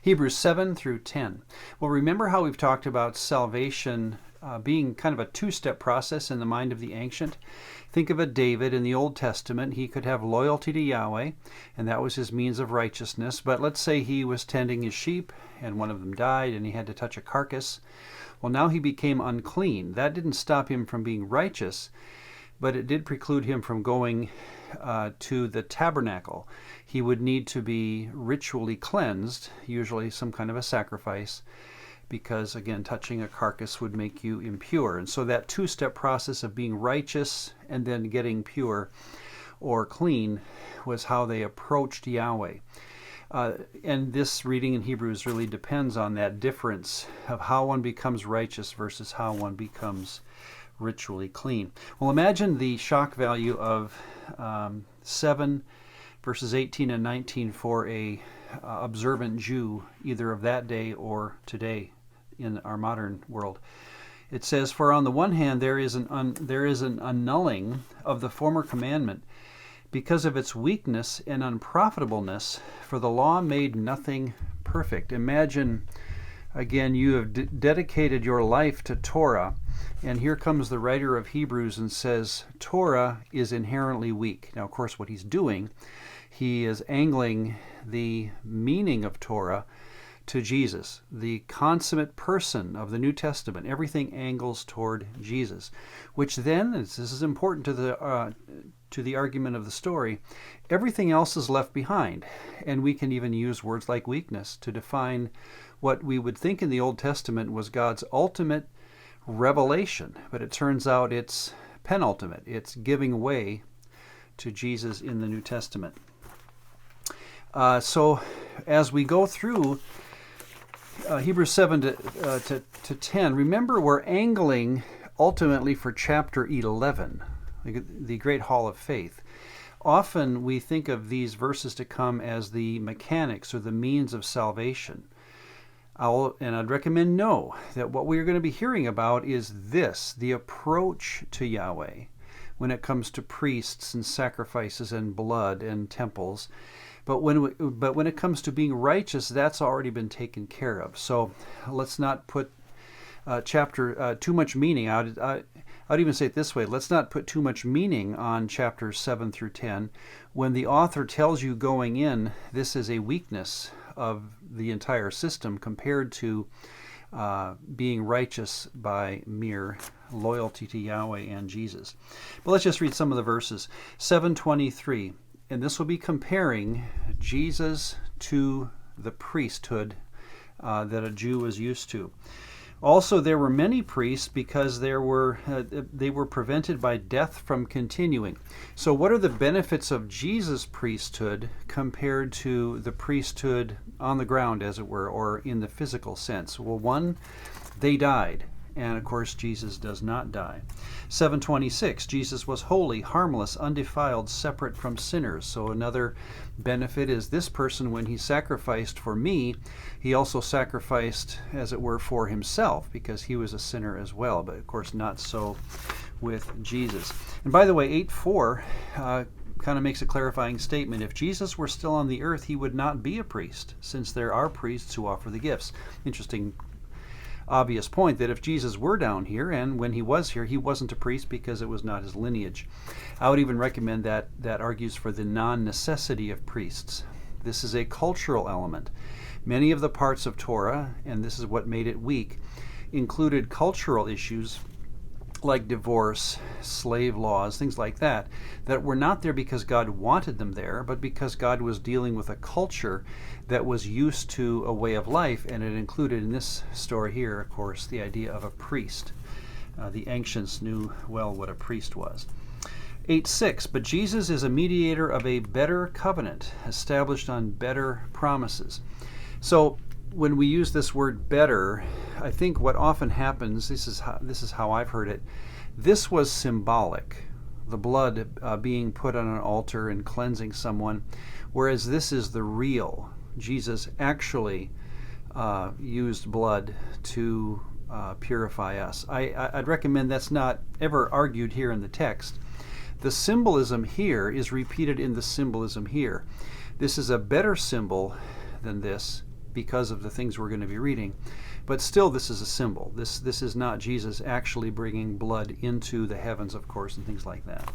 Hebrews 7 through 10. Well, remember how we've talked about salvation being kind of a two-step process in the mind of the ancient? Think of a David in the Old Testament. He could have loyalty to Yahweh, and that was his means of righteousness. But let's say he was tending his sheep, and one of them died, and he had to touch a carcass. Well, now he became unclean. That didn't stop him from being righteous, but it did preclude him from going to the tabernacle. He would need to be ritually cleansed, usually some kind of a sacrifice, because, again, touching a carcass would make you impure. And so that two-step process of being righteous and then getting pure or clean was how they approached Yahweh. And this reading in Hebrews really depends on that difference of how one becomes righteous versus how one becomes ritually clean. Well, imagine the shock value of 7 verses 18 and 19 for a observant Jew, either of that day or today in our modern world. It says, "For on the one hand there is an annulling of the former commandment because of its weakness and unprofitableness, for the law made nothing perfect." Imagine, again, you have dedicated your life to Torah, and here comes the writer of Hebrews and says, Torah is inherently weak. Now, of course, what he's doing, he is angling the meaning of Torah to Jesus, the consummate person of the New Testament. Everything angles toward Jesus, which then, this is important to the argument of the story, everything else is left behind. And we can even use words like weakness to define what we would think in the Old Testament was God's ultimate revelation, but it turns out it's penultimate. It's giving way to Jesus in the New Testament. So as we go through Hebrews 7 to 10, remember we're angling ultimately for chapter 11, the Great Hall of Faith. Often we think of these verses to come as the mechanics or the means of salvation. I'd recommend that what we're going to be hearing about is this, the approach to Yahweh when it comes to priests and sacrifices and blood and temples. But when it comes to being righteous, that's already been taken care of. So let's not put too much meaning out. I'd even say it this way: let's not put too much meaning on chapters 7 through 10. When the author tells you going in, this is a weakness of the entire system compared to being righteous by mere loyalty to Yahweh and Jesus. But let's just read some of the verses. 7:23. And this will be comparing Jesus to the priesthood that a Jew was used to. Also, there were many priests because they were prevented by death from continuing. So what are the benefits of Jesus' priesthood compared to the priesthood on the ground, as it were, or in the physical sense? Well, one, they died. And of course, Jesus does not die. 7:26, Jesus was holy, harmless, undefiled, separate from sinners. So another benefit is this person, when he sacrificed for me, he also sacrificed, as it were, for himself, because he was a sinner as well. But of course, not so with Jesus. And by the way, 8:4 kind of makes a clarifying statement. If Jesus were still on the earth, he would not be a priest, since there are priests who offer the gifts. Interesting obvious point that if Jesus were down here, and when he was here, he wasn't a priest because it was not his lineage. I would even recommend that argues for the non-necessity of priests. This is a cultural element. Many of the parts of Torah, and this is what made it weak, included cultural issues like divorce, slave laws, things like that were not there because God wanted them there, but because God was dealing with a culture that was used to a way of life, and it included in this story here, of course, the idea of a priest. The ancients knew well what a priest was. 8:6, but Jesus is a mediator of a better covenant, established on better promises. So when we use this word better, I think what often happens, this is how I've heard it, this was symbolic, the blood being put on an altar and cleansing someone, whereas this is the real. Jesus actually used blood to purify us. I'd recommend that's not ever argued here in the text. The symbolism here is repeated in the symbolism here. This is a better symbol than this because of the things we're going to be reading. But still, this is a symbol. This is not Jesus actually bringing blood into the heavens, of course, and things like that.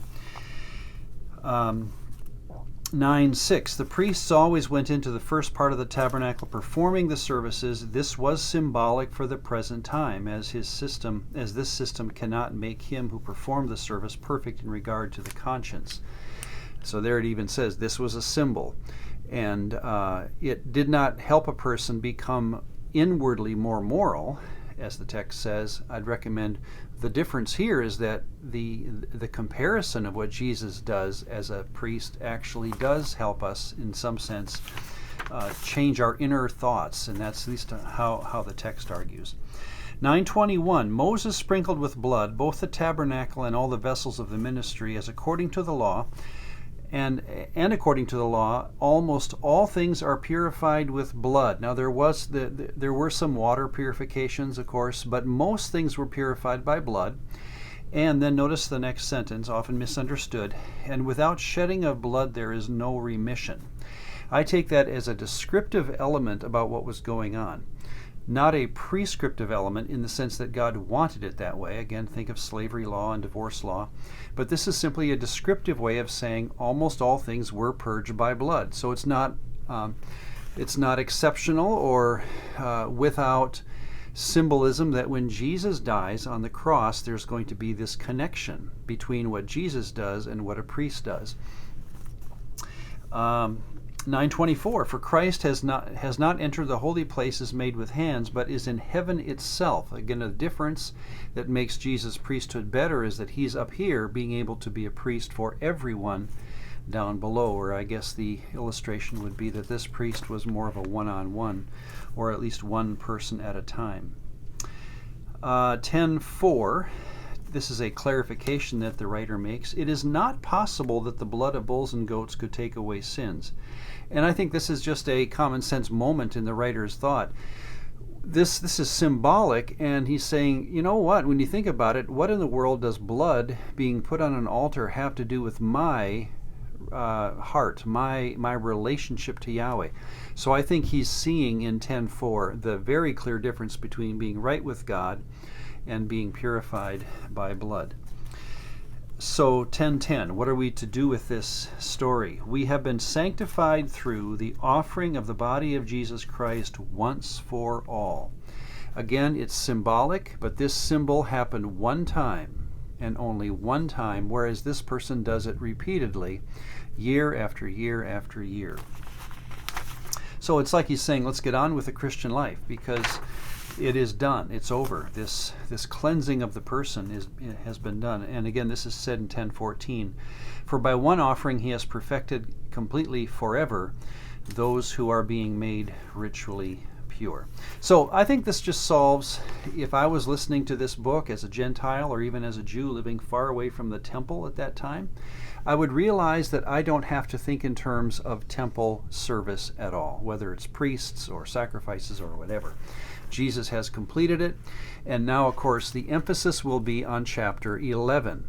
9:6, the priests always went into the first part of the tabernacle performing the services. This was symbolic for the present time, as this system cannot make him who performed the service perfect in regard to the conscience. So there it even says this was a symbol, and it did not help a person become inwardly more moral, as the text says. I'd recommend the difference here is that the comparison of what Jesus does as a priest actually does help us in some sense change our inner thoughts, and that's at least how the text argues. 9:21, Moses sprinkled with blood both the tabernacle and all the vessels of the ministry, as according to the law. And according to the law, almost all things are purified with blood. Now there were some water purifications, of course, but most things were purified by blood. And then notice the next sentence, often misunderstood, and without shedding of blood there is no remission. I take that as a descriptive element about what was going on, not a prescriptive element in the sense that God wanted it that way. Again, think of slavery law and divorce law. But this is simply a descriptive way of saying almost all things were purged by blood. So it's not exceptional or without symbolism that when Jesus dies on the cross, there's going to be this connection between what Jesus does and what a priest does. 9:24, for Christ has not entered the holy places made with hands, but is in heaven itself. Again, a difference that makes Jesus' priesthood better is that he's up here being able to be a priest for everyone down below, or I guess the illustration would be that this priest was more of a one-on-one, or at least one person at a time. 10:4, this is a clarification that the writer makes. It is not possible that the blood of bulls and goats could take away sins. And I think this is just a common sense moment in the writer's thought. This is symbolic, and he's saying, you know what, when you think about it, what in the world does blood being put on an altar have to do with my heart, my relationship to Yahweh? So I think he's seeing in 10:4 the very clear difference between being right with God and being purified by blood. So 10:10, what are we to do with this story? We have been sanctified through the offering of the body of Jesus Christ once for all. Again, it's symbolic, but this symbol happened one time and only one time, whereas this person does it repeatedly, year after year after year. So it's like he's saying, let's get on with the Christian life, because it is done. It's over. This cleansing of the person has been done. And again, this is said in 10:14. For by one offering he has perfected completely forever those who are being made ritually pure. So I think this just solves, if I was listening to this book as a Gentile or even as a Jew living far away from the temple at that time, I would realize that I don't have to think in terms of temple service at all, whether it's priests or sacrifices or whatever. Jesus has completed it, and now, of course, the emphasis will be on chapter 11.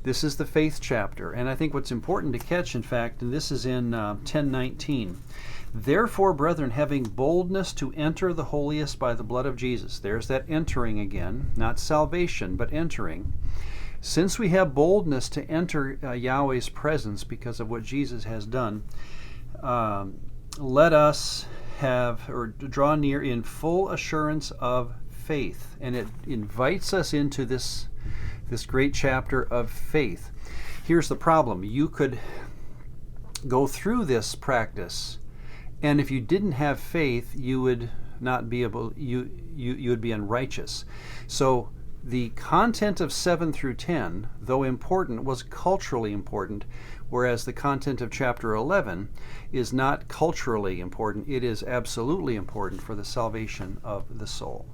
This is the faith chapter, and I think what's important to catch, in fact, and this is in 10:19. Therefore, brethren, having boldness to enter the holiest by the blood of Jesus. There's that entering again, not salvation, but entering. Since we have boldness to enter Yahweh's presence because of what Jesus has done, let us have or draw near in full assurance of faith. And it invites us into this great chapter of faith. Here's the problem. You could go through this practice, and if you didn't have faith, you would not be able, you would be unrighteous. So the content of 7 through 10, though important, was culturally important, whereas the content of chapter 11 is not culturally important. It is absolutely important for the salvation of the soul.